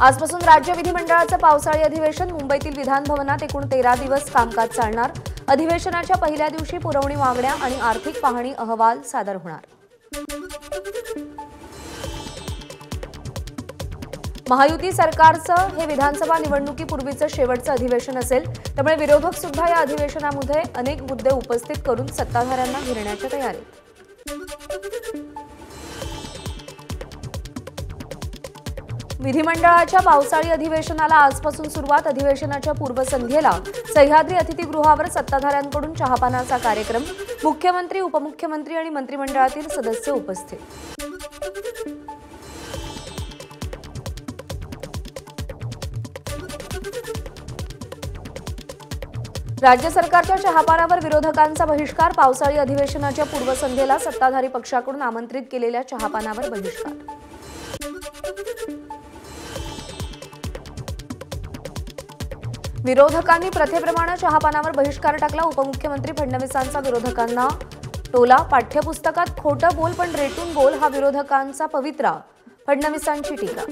आजपासून राज्य विधिमंडळाचं पावसाळी अधिवेशन मुंबईतील विधान भवनात एकूण 13 दिवस कामकाज चालणार। अधिवेशनाच्या पहिल्या दिवशी पुरवणी मागण्या आणि आर्थिक पाहणी अहवाल सादर होणार। महायुती सरकारचं हे विधानसभा निवडणुकीपूर्वीचं शेवटचं अधिवेशन असेल, त्यामुळे विरोधक सुद्धा या अधिवेशनामध्ये अनेक मुद्दे उपस्थित करून सत्ताधाऱ्यांना घेरण्याच्या तयारीत। विधिमंडळाच्या पावसाळी अधिवेशनाला आजपासून सुरुवात। अधिवेशनाच्या पूर्वसंध्येला सह्याद्री अतिथीगृहावर सत्ताधाऱ्यांकडून चहापानाचा कार्यक्रम। मुख्यमंत्री, उपमुख्यमंत्री आणि मंत्रिमंडळातील सदस्य उपस्थित। राज्य सरकारच्या चहापानावर विरोधकांचा बहिष्कार। पावसाळी अधिवेशनाच्या पूर्वसंध्येला सत्ताधारी पक्षाकडून आमंत्रित केलेल्या चहापानावर बहिष्कार। विरोधकांनी प्रथेप्रमाणे चहापानावर बहिष्कार टाकला। उपमुख्यमंत्री फडणवीसांचा विरोधकांना टोला। पाठ्यपुस्तकात खोटं बोल पण रेटून बोल हा विरोधकांचा पवित्रा। फडणवीसांची टीका।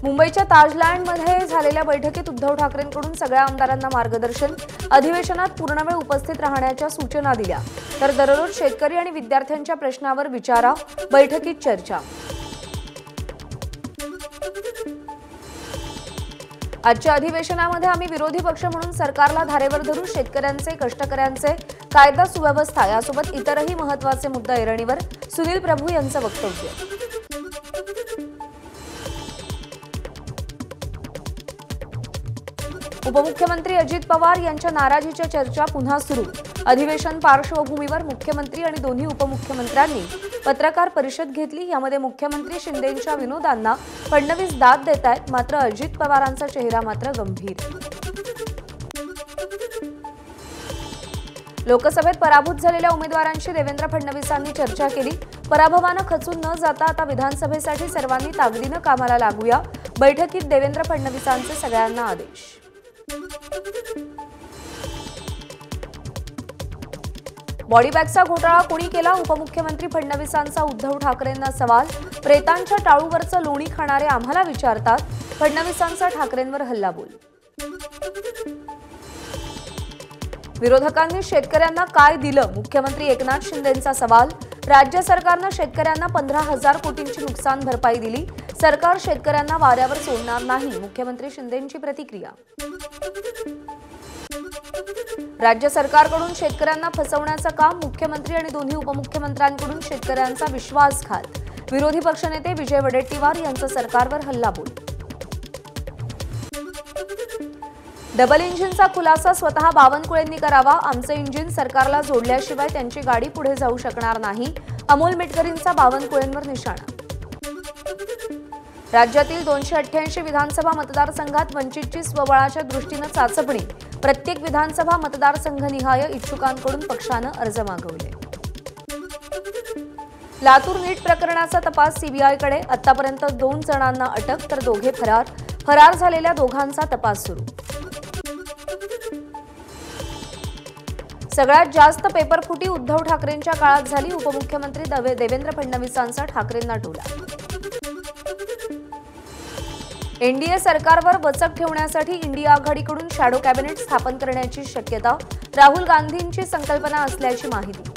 मुंबईच्या ताजलँडमध्ये झालेल्या बैठकीत उद्धव ठाकरेंकडून सगळ्या आमदारांना मार्गदर्शन। अधिवेशनात पूर्णवेळ उपस्थित राहण्याच्या सूचना दिल्या, तर दररोज शेतकरी आणि विद्यार्थ्यांच्या प्रश्नावर विचारा। बैठकीत चर्चा। आजच्या अधिवेशनामध्ये आम्ही विरोधी पक्ष म्हणून सरकारला धारेवर धरू। शेतकऱ्यांचे, कष्टकऱ्यांचे, कायदा सुव्यवस्था यासोबत इतरही महत्त्वाचे मुद्दे ऐरणीवर। सुनील प्रभू यांचं वक्तव्य। उपमुख्यमंत्री अजित पवार यांच्या नाराजीच्या चर्चा पुन्हा सुरू। अधिवेशन पार्श्वभूमीवर मुख्यमंत्री आणि दोन्ही उपमुख्यमंत्र्यांनी पत्रकार परिषद घेतली। यामध्ये मुख्यमंत्री शिंदेंच्या विनोदांना फडणवीस दाद देत आहेत, मात्र अजित पवारांचा चेहरा मात्र गंभीर। लोकसभेत पराभूत झालेल्या उमेदवारांशी देवेंद्र फडणवीसांनी चर्चा केली। पराभवानं खचून न जाता आता विधानसभेसाठी सर्वांनी ताकदीनं कामाला लागूया। बैठकीत देवेंद्र फडणवीसांचे सगळ्यांना आदेश। बॉडीबॅगचा घोटाळा कोणी केला? उपमुख्यमंत्री फडणवीसांचा उद्धव ठाकरेंना सवाल। प्रेतांच्या टाळूवरचं लोणी खाणारे आम्हाला विचारतात। फडणवीसांचा ठाकरेंवर हल्लाबोल। विरोधकांनी शेतकऱ्यांना काय दिलं? मुख्यमंत्री एकनाथ शिंदेंचा सवाल। राज्य सरकारनं शेतकऱ्यांना 15,000 कोटींची नुकसान भरपाई दिली। सरकार शेतकऱ्यांना वाऱ्यावर सोडणार नाही। मुख्यमंत्री शिंदेंची प्रतिक्रिया। राज्य सरकारकडून शेतकऱ्यांना फसवण्याचं काम। मुख्यमंत्री आणि दोन्ही उपमुख्यमंत्र्यांकडून शेतकऱ्यांचा विश्वासघात। विरोधी पक्षनेते विजय वडेट्टीवार यांचं सरकारवर हल्लाबोल। डबल इंजिनचा खुलासा स्वतः बावनकुळेंनी करावा। आमचं इंजिन सरकारला जोडल्याशिवाय त्यांची गाडी पुढे जाऊ शकणार नाही। अमोल मिटकरींचा बावनकुळेंवर निशाणा। राज्यातील 288 विधानसभा मतदारसंघात वंचितची स्वबळाच्या दृष्टीने चाचपणी। प्रत्येक विधानसभा मतदारसंघनिहाय इच्छुकांकडून पक्षानं अर्ज मागवले। लातूर नीट प्रकरणाचा तपास सीबीआयकडे। आतापर्यंत 2 जणांना अटक, तर दोघे फरार। फरार झालेल्या दोघांचा तपास सुरू। सगळ्यात जास्त पेपरफुटी उद्धव ठाकरेंच्या काळात झाली। उपमुख्यमंत्री देवेंद्र फडणवीसांचा ठाकरेंना टोला। एनडीए सरकारवर वचक ठेवण्यासाठी इंडिया आघाडीकडून शॅडो कॅबिनेट स्थापन करण्याची शक्यता। राहुल गांधींची संकल्पना असल्याची माहिती।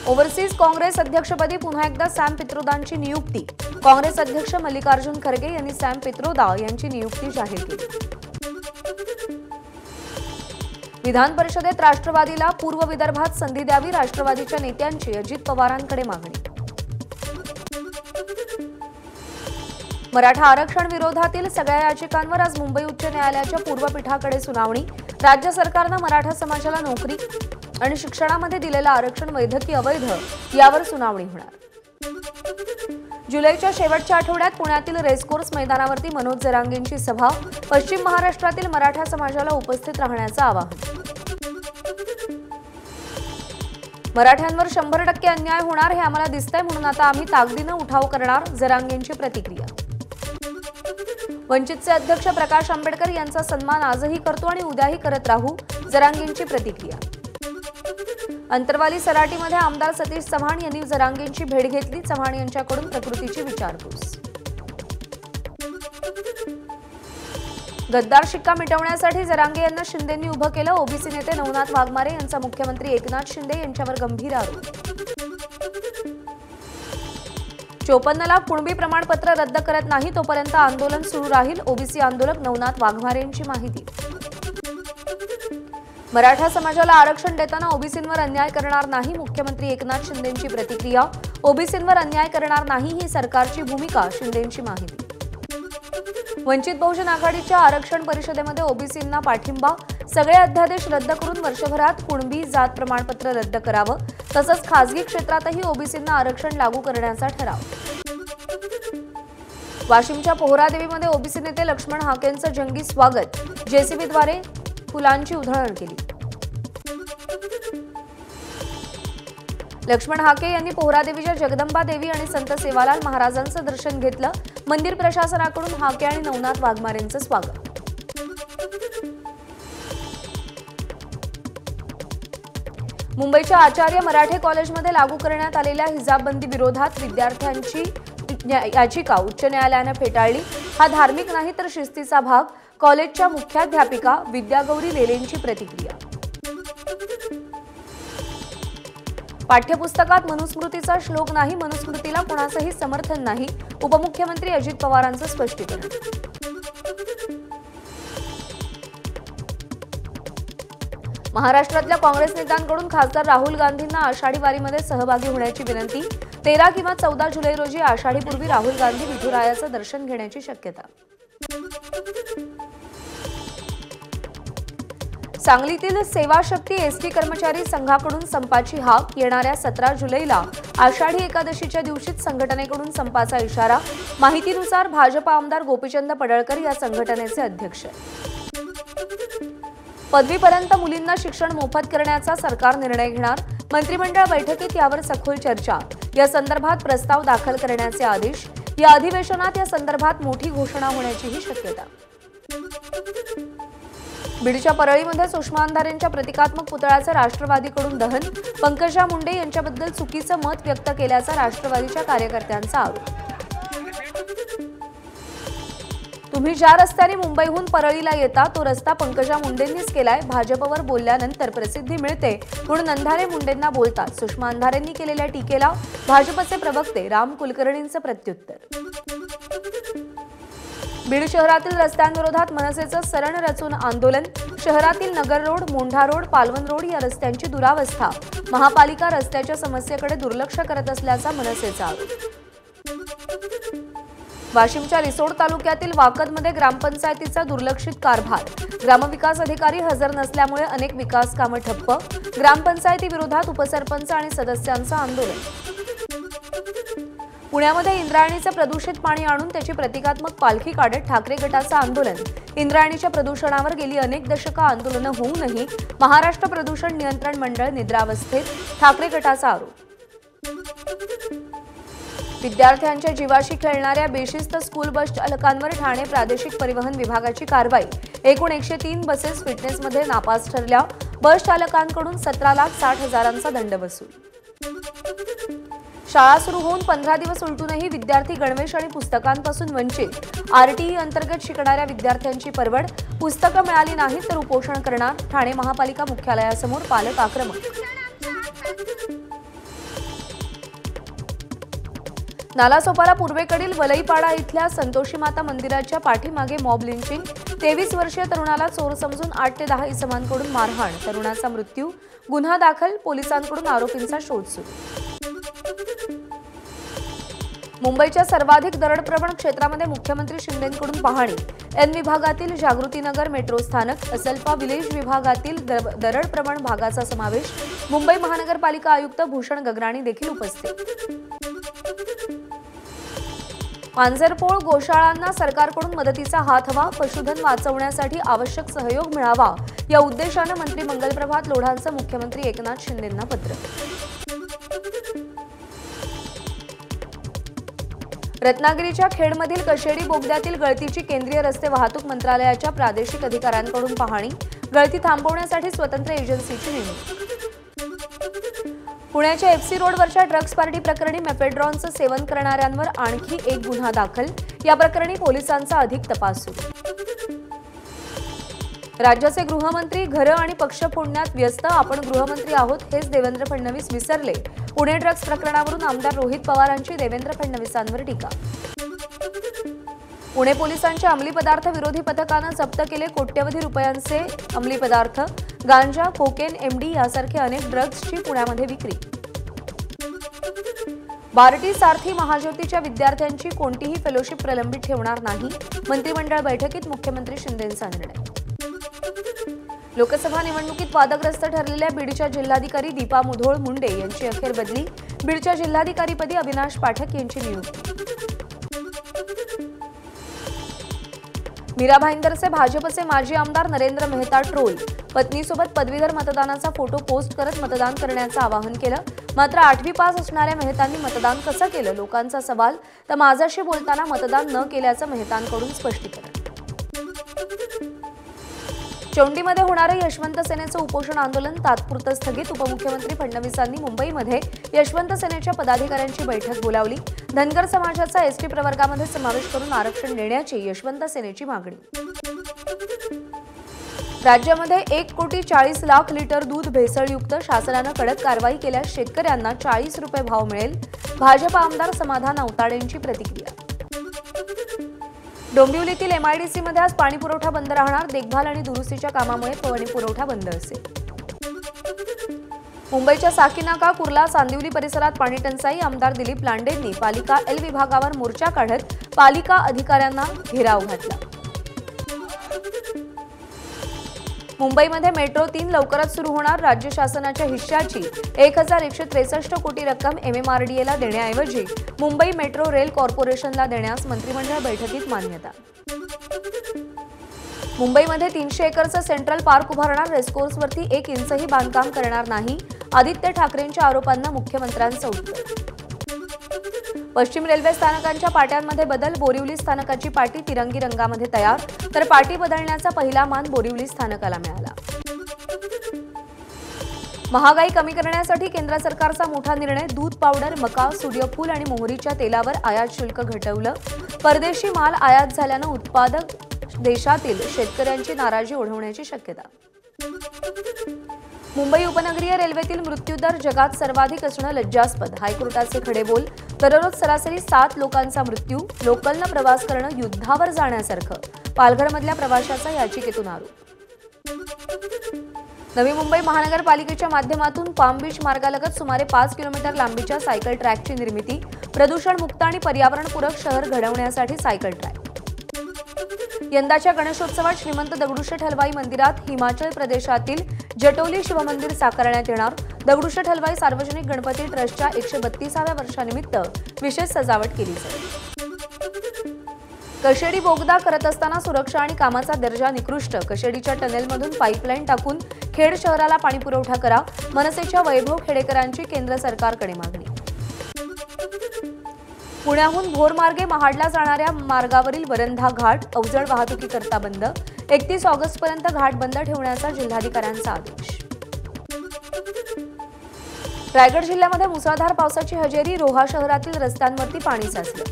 ओव्हरसीज काँग्रेस अध्यक्षपदी पुन्हा एकदा सॅम पित्रोदांची नियुक्ती। काँग्रेस अध्यक्ष मल्लिकार्जुन खरगे यांनी सॅम पित्रोदा यांची नियुक्ती जाहीर केली। विधान परिषदेत राष्ट्रवादीला पूर्व विदर्भात संधी द्यावी। राष्ट्रवादीच्या नेत्यांची अजित पवारांकडे मागणी। मराठा आरक्षण विरोधातील सगळ्या याचिकांवर आज मुंबई उच्च न्यायालयाच्या पूर्वपीठाकडे सुनावणी। राज्य सरकारनं मराठा समाजाला नोकरी आणि शिक्षणामध्ये दिलेलं आरक्षण वैध की अवैध यावर सुनावणी होणार। जुलैच्या शेवटच्या आठवड्यात पुण्यातील रेसकोर्स मैदानावरती मनोज जरांगेंची सभा। पश्चिम महाराष्ट्रातील मराठा समाजाला उपस्थित राहण्याचं आवाहन। मराठ्यांवर 100% अन्याय होणार हे आम्हाला दिसतंय, म्हणून आता आम्ही ताकदीनं उठाव करणार। जरांगेंची प्रतिक्रिया। वंचितचे अध्यक्ष प्रकाश आंबेडकर यांचा सन्मान आजही करतो आणि उद्याही करत राहू। जरांगेंची प्रतिक्रिया। अंतरवाली सराटीमध्ये आमदार सतीश चव्हाण यांनी जरांगेंची भेट घेतली। चव्हाण यांच्याकडून प्रकृतीची विचारपूस। गद्दार शिक्का मिटवण्यासाठी जरांगे यांना शिंदेंनी उभं केलं। ओबीसी नेते नवनाथ वाघमारे यांचा मुख्यमंत्री एकनाथ शिंदे यांच्यावर गंभीर आरोप। 54 लाख कुणबी प्रमाणपत्र रद्द करत नाही तोपर्यंत आंदोलन सुरू राहील। ओबीसी आंदोलक नवनाथ वाघमारे यांची माहिती। मराठा समाजाला आरक्षण देताना ओबीसींवर अन्याय करणार नाही। मुख्यमंत्री एकनाथ शिंदेंची प्रतिक्रिया। ओबीसींवर अन्याय करणार नाही ही सरकारची भूमिका। शिंदेंची माहिती। वंचित बहुजन आघाडीच्या आरक्षण परिषदेमध्ये ओबीसींना पाठिंबा। सगळे अध्यादेश रद्द करून वर्षभरात कुणबी जात प्रमाणपत्र रद्द करावं। तसंच खासगी क्षेत्रातही ओबीसींना आरक्षण लागू करण्याचा ठराव। वाशिमच्या पोहरादेवीमध्ये ओबीसी नेते लक्ष्मण हाकेंचं जंगी स्वागत। जेसीबीद्वारे फुलांची उधळण केली। लक्ष्मण हाके यांनी पोहरादेवीच्या जगदंबा देवी आणि संत सेवालाल महाराजांचं दर्शन घेतलं। मंदिर प्रशासनाकडून हाके आणि नवनाथ वाघमारेंचं स्वागत। मुंबईच्या आचार्य मराठे कॉलेजमध्ये लागू करण्यात आलेल्या हिजाबबंदी विरोधात विद्यार्थ्यांची याचिका उच्च न्यायालयाने फेटाळली। हा धार्मिक नाही तर शिस्तीचा भाग। कॉलेजच्या मुख्याध्यापिका विद्यागौरी लेलेंची प्रतिक्रिया। पाठ्यपुस्तकात मनुस्मृतीचा श्लोक नाही। मनुस्मृतीला कोणाचंही समर्थन नाही। उपमुख्यमंत्री अजित पवारांचं स्पष्टीकरण। महाराष्ट्रातल्या काँग्रेस नेत्यांकडून खासदार राहुल गांधींना आषाढी वारीमध्ये सहभागी होण्याची विनंती। 13 किंवा 14 जुलै रोजी आषाढीपूर्वी राहुल गांधी विठुरायाचं दर्शन घेण्याची शक्यता। सांगलीतील सेवाशक्ती एसटी कर्मचारी संघाकडून संपाची हाक। येणाऱ्या 17 जुलैला आषाढी एकादशीच्या दिवशीच संघटनेकडून संपाचा इशारा। माहितीनुसार भाजप आमदार गोपीचंद पडळकर या संघटनेचे अध्यक्ष। पदवीपर्यंत मुलींना शिक्षण मोफत करण्याचा सरकार निर्णय घेणार। मंत्रिमंडळ बैठकीत यावर सखोल चर्चा। या संदर्भात प्रस्ताव दाखल करण्याचे आदेश। या अधिवेशनात या संदर्भात मोठी घोषणा होण्याचीही शक्यता। बीडच्या परळीमध्ये सुषमा अंधारेंच्या प्रतिकात्मक पुतळ्याचं राष्ट्रवादीकडून दहन। पंकजा मुंडे यांच्याबद्दल चुकीचं मत व्यक्त केल्याचा राष्ट्रवादीच्या कार्यकर्त्यांचा आरोप। तुम्ही ज्या रस्त्याने मुंबईहून परळीला येता तो रस्ता पंकजा मुंडेंनीच केलाय। भाजपवर बोलल्यानंतर प्रसिद्धी मिळते म्हणून अंधारे मुंडेंना बोलतात। सुषमा अंधारेंनी केलेल्या टीकेला भाजपचे प्रवक्ते राम कुलकर्णींचं प्रत्युत्तर। बीड शहरातील रस्त्यांविरोधात मनसेचं सरण रचून आंदोलन। शहरातील नगर रोड, मोंढा रोड, पालवन रोड या रस्त्यांची दुरावस्था। महापालिका रस्त्याच्या समस्येकडे दुर्लक्ष करत असल्याचा मनसेचा आरोप। वाशिमच्या रिसोड तालुक्यातील वाकदमध्ये ग्रामपंचायतीचा दुर्लक्षित कारभार। ग्रामविकास अधिकारी हजर नसल्यामुळे अनेक विकास कामं ठप्प। ग्रामपंचायतीविरोधात उपसरपंच आणि सदस्यांचं आंदोलन। पुण्यामध्ये इंद्रायणीचं प्रदूषित पाणी आणून त्याची प्रतिकात्मक पालखी काढत ठाकरे गटाचं आंदोलन। इंद्रायणीच्या प्रदूषणावर गेली अनेक दशकं आंदोलनं होऊनही महाराष्ट्र प्रदूषण नियंत्रण मंडळ निद्रावस्थेत। ठाकरे गटाचा आरोप। विद्यार्थ्यांच्या जीवाशी खेळणाऱ्या बेशिस्त स्कूल बस चालकांवर ठाणे प्रादेशिक परिवहन विभागाची कारवाई। एकूण 103 बसेस फिटनेसमध्ये नापास ठरल्या। बस चालकांकडून 17,60,000चा दंड वसूल। शाळा सुरू होऊन 15 दिवस उलटूनही विद्यार्थी गणवेश आणि पुस्तकांपासून वंचित। आरटीई अंतर्गत शिकणाऱ्या विद्यार्थ्यांची परवड। पुस्तकं मिळाली नाही तर उपोषण करणार। ठाणे महापालिका मुख्यालयासमोर पालक आक्रमक। नालासोपारा पूर्वेकडील वलईपाडा इथल्या संतोषी माता मंदिराच्या पाठीमागे मॉब लिंचिंग। 23 वर्षीय तरुणाला चोर समजून 8 ते 10 इसमांकडून मारहाण। तरुणाचा मृत्यू। गुन्हा दाखल। पोलिसांकडून आरोपींचा शोध सुरू। मुंबईच्या सर्वाधिक दरडप्रवण क्षेत्रामध्ये मुख्यमंत्री शिंदेंकडून पाहणी। एन विभागातील जागृतीनगर मेट्रो स्थानक। असल्फा विलेज विभागातील दरडप्रवण भागाचा समावेश। मुंबई महानगरपालिका आयुक्त भूषण गगराणी देखील उपस्थित। मांजरपोळ गोशाळांना सरकारकडून मदतीचा हात हवा। पशुधन वाचवण्यासाठी आवश्यक सहयोग मिळावा या उद्देशाने मंत्री मंगलप्रभात लोढांचं मुख्यमंत्री एकनाथ शिंदेंना पत्र। रत्नागिरीच्या खेडमधील कशेडी बोगद्यातील गळतीची केंद्रीय रस्ते वाहतूक मंत्रालयाच्या प्रादेशिक अधिकाऱ्यांकडून पाहणी। गळती थांबवण्यासाठी स्वतंत्र एजन्सीची नेमणूक। पुण्याच्या एफसी रोडवरच्या ड्रग्ज पार्टी प्रकरणी मेफेड्रॉनचं सेवन करणाऱ्यांवर आणखी एक गुन्हा दाखल। या प्रकरणी पोलिसांचा अधिक तपास सुरू। राज्याचे गृहमंत्री घरं आणि पक्ष फोडण्यात व्यस्त। आपण गृहमंत्री आहोत हेच देवेंद्र फडणवीस विसरले। पुणे ड्रग्ज प्रकरणावरून आमदार रोहित पवारांची देवेंद्र फडणवीसांवर टीका। पुणे पोलिसांच्या अंमली पदार्थ विरोधी पथकानं जप्त केले कोट्यवधी रुपयांचे अंमली पदार्थ। गांजा, कोकेन, एमडी यासारखे अनेक ड्रग्जची पुण्यामध्ये विक्री। बार्टी सारथी महाज्योतीच्या विद्यार्थ्यांची कोणतीही फेलोशिप प्रलंबित ठेवणार नाही। मंत्रिमंडळ बैठकीत मुख्यमंत्री शिंदेंचा निर्णय। लोकसभा निवडणुकीत वादग्रस्त ठरलेल्या बीडच्या जिल्हाधिकारी दीपा मुधोळ मुंडे यांची अखेर बदली। बीडच्या जिल्हाधिकारीपदी अविनाश पाठक यांची नियुक्ती। मीरा भाईंदरचे भाजपचे माजी आमदार नरेंद्र मेहता ट्रोल। पत्नीसोबत पदवीधर मतदानाचा फोटो पोस्ट करत मतदान करण्याचं आवाहन केलं। मात्र 8वी पास असणाऱ्या मेहतांनी मतदान कसं केलं लोकांचा सवाल। तर माझ्याशी बोलताना मतदान न केल्याचं मेहतांकडून स्पष्टीकरण। चौंडीमध्ये होणारे यशवंत सेनेचं उपोषण आंदोलन तात्पुरतं स्थगित। उपमुख्यमंत्री फडणवीसांनी मुंबईमध्ये यशवंत सेनेच्या पदाधिकाऱ्यांची बैठक बोलावली। धनगर समाजाचा एसटी प्रवर्गामध्ये समावेश करून आरक्षण देण्याची यशवंत सेनेची मागणी। राज्यामध्ये 1,40,00,000 लिटर दूध भेसळयुक्त। शासनानं कडक कारवाई केल्यास शेतकऱ्यांना 40 रुपये भाव मिळेल। भाजप आमदार समाधान अवताडेंची प्रतिक्रिया। डोंबिवलीतील एमआयडीसीमध्ये आज पाणी पुरवठा बंद राहणार। देखभाल आणि दुरुस्तीच्या कामामुळे पाणी पुरवठा बंद असेल। मुंबईच्या साकीनाका, कुर्ला, सांदिवली परिसरात पाणी टंचाई। आमदार दिलीप लांडेंनी पालिका एल विभागावर मोर्चा काढत पालिका अधिकाऱ्यांना घेराव घातला। मुंबईमध्ये मेट्रो 3 लवकरच सुरू होणार। राज्य शासनाच्या हिश्श्याची 1163 कोटी रक्कम एमएमआरडीएला देण्याऐवजी मुंबई मेट्रो रेल कॉर्पोरेशनला देण्यास मंत्रिमंडळ बैठकीत मान्यता। मुंबईमध्ये 300 एकरचं सेंट्रल पार्क उभारणार। रेसकोर्सवरती 1 इंचही बांधकाम करणार नाही। आदित्य ठाकरेंच्या आरोपांना मुख्यमंत्र्यांचं उत्तर। पश्चिम रेल्वे स्थानकांच्या पाट्यांमध्ये बदल। बोरिवली स्थानकाची पाटी तिरंगी रंगामध्ये तयार, तर पाटी बदलण्याचा पहिला मान बोरिवली स्थानकाला मिळाला। महागाई कमी करण्यासाठी केंद्र सरकारचा मोठा निर्णय। दूध पावडर, मका, सूर्यफूल आणि मोहरीच्या तेलावर आयात शुल्क घटवलं। परदेशी माल आयात झाल्यानं उत्पादक देशातील शेतकऱ्यांची नाराजी ओढवण्याची शक्यता। मुंबई उपनगरीय रेल्वेतील मृत्यूदर जगात सर्वाधिक असणं लज्जास्पद। हायकोर्टाचे खडे बोल। दररोज सरासरी 7 लोकांचा मृत्यू। लोकलनं प्रवास करणं युद्धावर जाण्यासारखं। पालघरमधल्या प्रवाशाचा याचिकेतून आरोप। नवी मुंबई महानगरपालिकेच्या माध्यमातून पाम बीच मार्गालगत सुमारे 5 किलोमीटर लांबीच्या सायकल ट्रॅकची निर्मिती। प्रदूषणमुक्त आणि पर्यावरणपूरक शहर घडवण्यासाठी सायकल ट्रॅक। यंदाच्या गणेशोत्सवात श्रीमंत दगडूशेठ हलवाई मंदिरात हिमाचल प्रदेशातील जटोली शिवमंदिर साकारण्यात येणार। दगडूशेठ हलवाई सार्वजनिक गणपती ट्रस्टच्या 132व्या वर्षानिमित्त विशेष सजावट केली जाईल। कशेडी बोगदा करत असताना सुरक्षा आणि कामाचा दर्जा निकृष्ट। कशेडीच्या टनेलमधून पाईपलाईन टाकून खेड शहराला पाणीपुरवठा करा। मनसेच्या वैभव खेडेकरांची केंद्र सरकारकडे मागणी। पुण्याहून भोरमार्गे महाडला जाणाऱ्या मार्गावरील वरंधा घाट अवजड वाहतुकीकरता बंद। 31 ऑगस्टपर्यंत घाट बंद ठेवण्याचा जिल्हाधिकाऱ्यांचा आदेश। रायगड जिल्ह्यामध्ये मुसळधार पावसाची हजेरी। रोहा शहरातील रस्त्यांवरती पाणी साचलं।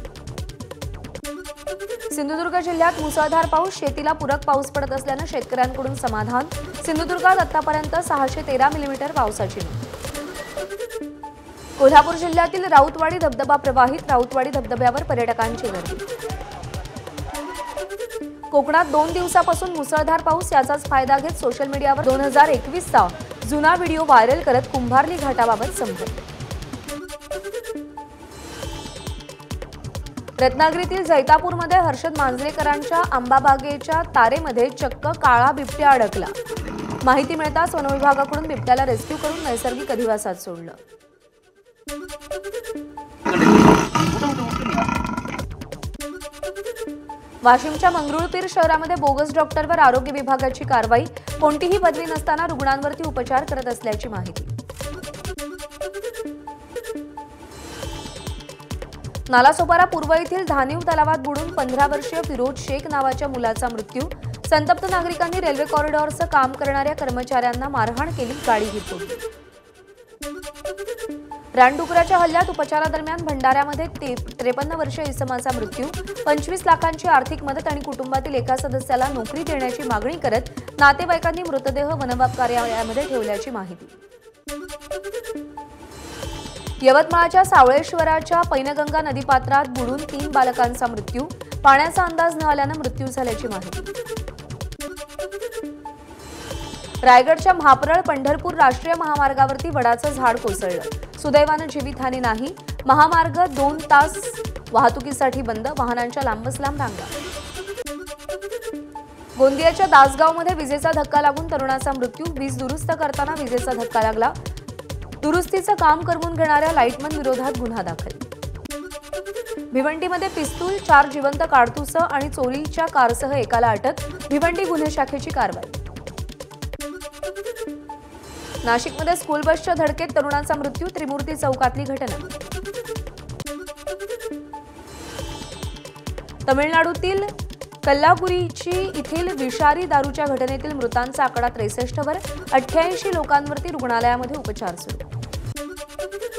सिंधुदुर्ग जिल्ह्यात मुसळधार पाऊस। शेतीला पूरक पाऊस पडत असल्यानं शेतकऱ्यांकडून समाधान। सिंधुदुर्गात आतापर्यंत 613 मिलीमीटर पावसाची नोंद। कोल्हापूर जिल्ह्यातील राऊतवाडी धबधबा प्रवाहित। राऊतवाडी धबधब्यावर पर्यटकांची गर्दी। कोकणात 2 दिवसापासून मुसळधार पाऊस। याचाच फायदा घेत सोशल मीडियावर 2021चा जुना व्हिडिओ व्हायरल करत कुंभारली घाटाबाबत संपर्क। रत्नागिरीतील जैतापूरमध्ये हर्षद मांजरेकरांच्या आंबाबागेच्या तारेमध्ये चक्क काळा बिबट्या अडकला। माहिती मिळताच वनविभागाकडून बिबट्याला रेस्क्यू करून नैसर्गिक अधिवासात सोडलं। वाशिमच्या मंगरुळपीर शहरामध्ये बोगस डॉक्टरवर आरोग्य विभागाची कारवाई। कोणतीही पदवी नसताना रुग्णांवरती उपचार करत असल्याची माहिती। नालासोपारा पूर्व येथील धानिव तलावात बुडून 15 वर्षीय फिरोज शेख नावाच्या मुलाचा मृत्यू। संतप्त नागरिकांनी रेल्वे कॉरिडॉरचं काम करणाऱ्या कर्मचाऱ्यांना मारहाण केली। गाडी ही फोडली। रानडुकराच्या हल्ल्यात उपचारादरम्यान भंडाऱ्यामध्ये 53 वर्षीय इसमाचा मृत्यू, 25 लाखांची आर्थिक मदत आणि कुटुंबातील एका सदस्याला नोकरी देण्याची मागणी करत नातेवाईकांनी मृतदेह वनविभाग कार्यालयामध्ये ठेवल्याची माहिती। यवतमाळच्या सावळेश्वराच्या पैनगंगा नदीपात्रात बुडून 3 बालकांचा मृत्यू, पाण्याचा अंदाज न आल्यानं मृत्यू झाल्याची माहिती। रायगडच्या महापरळ पंढरपूर राष्ट्रीय महामार्गावरती वडाचं झाड कोसळलं, सुदैवानं जीवितहानी नाही। महामार्ग 2 तास वाहतुकीसाठी बंद, वाहनांच्या लांबच लांब रांगा। गोंदियाच्या दासगावमध्ये विजेचा धक्का लागून तरुणाचा मृत्यू, वीज दुरुस्त करताना विजेचा धक्का लागला। दुरुस्तीचं काम करवून घेणाऱ्या लाईटमन विरोधात गुन्हा दाखल। भिवंडीमध्ये पिस्तूल, 4 जिवंत काडतुस आणि चोरीच्या कारसह एकाला अटक, भिवंडी गुन्हे शाखेची कारवाई। नाशिकमध्ये स्कूल बसच्या धडकेत तरुणाचा मृत्यू, त्रिमूर्ती चौकातली घटना। तमिळनाडूतील कल्लाकुरीची येथील विषारी दारूच्या घटनेतील मृतांचा आकडा 63 वर, 88 लोकांवरती रुग्णालयामध्ये उपचार सुरू।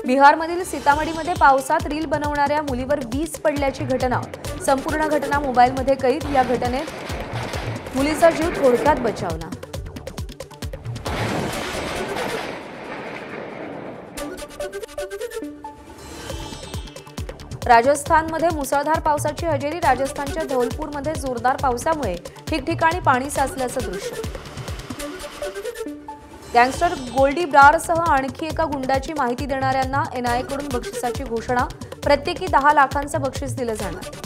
बिहारमधील सीतामढीमध्ये पावसात रील बनवणाऱ्या मुलीवर वीज पडल्याची घटना, संपूर्ण घटना मोबाईलमध्ये कैद। या घटनेत मुलीचा जीव थोडक्यात बचावला। राजस्थानमध्ये मुसळधार पावसाची हजेरी, राजस्थानच्या धौलपूरमध्ये जोरदार पावसामुळे ठिकठिकाणी पाणी साचल्याचं दृश्य। गँगस्टर गोल्डी ब्रारसह आणखी एका गुंडाची माहिती देणाऱ्यांना एनआयएकडून बक्षिसाची घोषणा, प्रत्येकी 10 लाखांचं बक्षीस दिलं जाणार।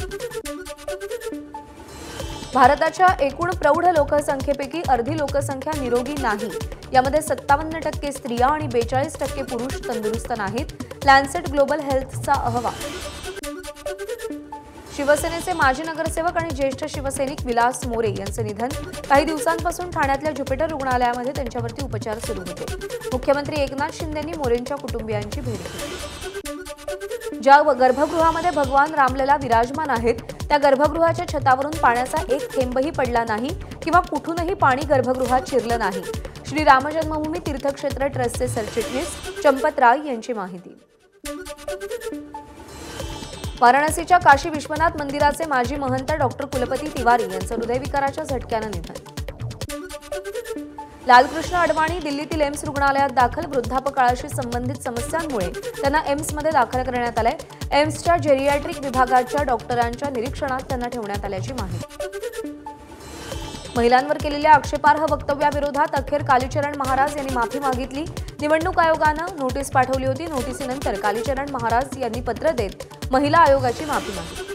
भारताच्या एकूण प्रौढ लोकसंख्येपैकी अर्धी लोकसंख्या निरोगी नाही, यामध्ये 57% स्त्रिया आणि 42% पुरुष तंदुरुस्त नाहीत, लॅन्सेट ग्लोबल हेल्थचा अहवाल। शिवसेनेचे माजी नगरसेवक आणि ज्येष्ठ शिवसैनिक विलास मोरे यांचं निधन, काही दिवसांपासून ठाण्यातल्या ज्युपिटर रुग्णालयामध्ये त्यांच्यावरती उपचार सुरू होते। मुख्यमंत्री एकनाथ शिंदेंनी मोरेंच्या कुटुंबियांची भेट घेतली। ज्या गर्भगृहामध्ये भगवान रामलला विराजमान आहेत त्या गर्भगृहाच्या छतावरून पाण्याचा एक थेंबही पडला नाही किंवा कुठूनही पाणी गर्भगृहात शिरलं नाही, श्री राम जन्मभूमी तीर्थक्षेत्र ट्रस्टचे सरचिटणीस चंपत राय यांची माहिती। वाराणसीच्या काशी विश्वनाथ मंदिराचे माजी महंत डॉक्टर कुलपती तिवारी यांचं हृदयविकाराच्या झटक्यानं निधन। लालकृष्ण अडवाणी दिल्लीतील एम्स रुग्णालयात दाखल, वृद्धापकाळाशी संबंधित समस्यांमुळे त्यांना एम्समध्ये दाखल करण्यात आलंय। एम्सच्या जेरियाट्रिक विभागाच्या डॉक्टरांच्या निरीक्षणात त्यांना ठेवण्यात आल्याची माहिती। महिलांवर केलेल्या आक्षेपार्ह वक्तव्याविरोधात अखेर कालीचरण महाराज यांनी माफी मागितली। निवडणूक आयोगानं नोटीस पाठवली होती, नोटीसीनंतर कालीचरण महाराज यांनी पत्र देत महिला आयोगाची माफी मागितली।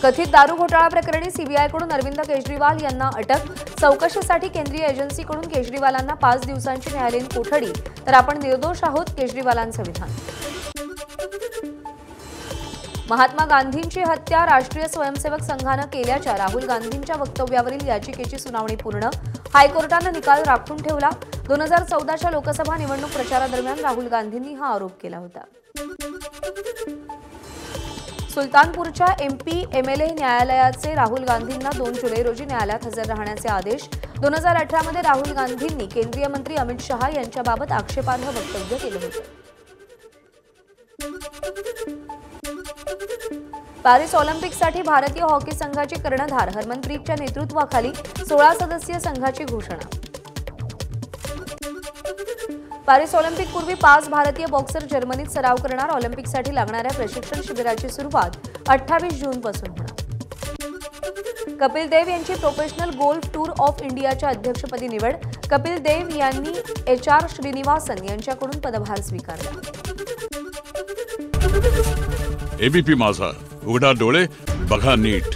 कथित दारू घोटाळा प्रकरणी सीबीआयकडून अरविंद केजरीवाल यांना अटक, चौकशीसाठी केंद्रीय एजन्सीकडून केजरीवालांना 5 दिवसांची न्यायालयीन कोठडी, तर आपण निर्दोष आहोत, केजरीवालांचं विधान। महात्मा गांधींची हत्या राष्ट्रीय स्वयंसेवक संघानं केल्याच्या राहुल गांधींच्या वक्तव्यावरील याचिकेची सुनावणी पूर्ण, हायकोर्टानं निकाल राखून ठेवला। 2014च्या लोकसभा निवडणूक प्रचारादरम्यान राहुल गांधींनी हा आरोप केला होता। सुलतानपूरच्या एमपी एमएलए न्यायालयाचे राहुल गांधींना 2 जुलै रोजी न्यायालयात हजर राहण्याचे आदेश। 2018 मध्ये राहुल गांधींनी केंद्रीय मंत्री अमित शहा यांच्याबाबत आक्षेपार्ह वक्तव्य केलं होतं। पॅरिस ऑलिम्पिकसाठी भारतीय हॉकी संघाची कर्णधार हरमनप्रीतच्या नेतृत्वाखाली 16 सदस्यीय संघाची घोषणा। पॅरिस ऑलिम्पिकपूर्वी 5 भारतीय बॉक्सर जर्मनीत सराव करणार, ऑलिम्पिकसाठी लागणाऱ्या प्रशिक्षण शिबिराची सुरुवात 28 जूनपासून होणार। कपिल देव यांची प्रोफेशनल गोल्फ टूर ऑफ इंडियाच्या अध्यक्षपदी निवड, कपिल देव यांनी HR श्रीनिवासन यांच्याकडून पदभार स्वीकारला। एबीपी माझा, उघडा डोळे बघा नीट।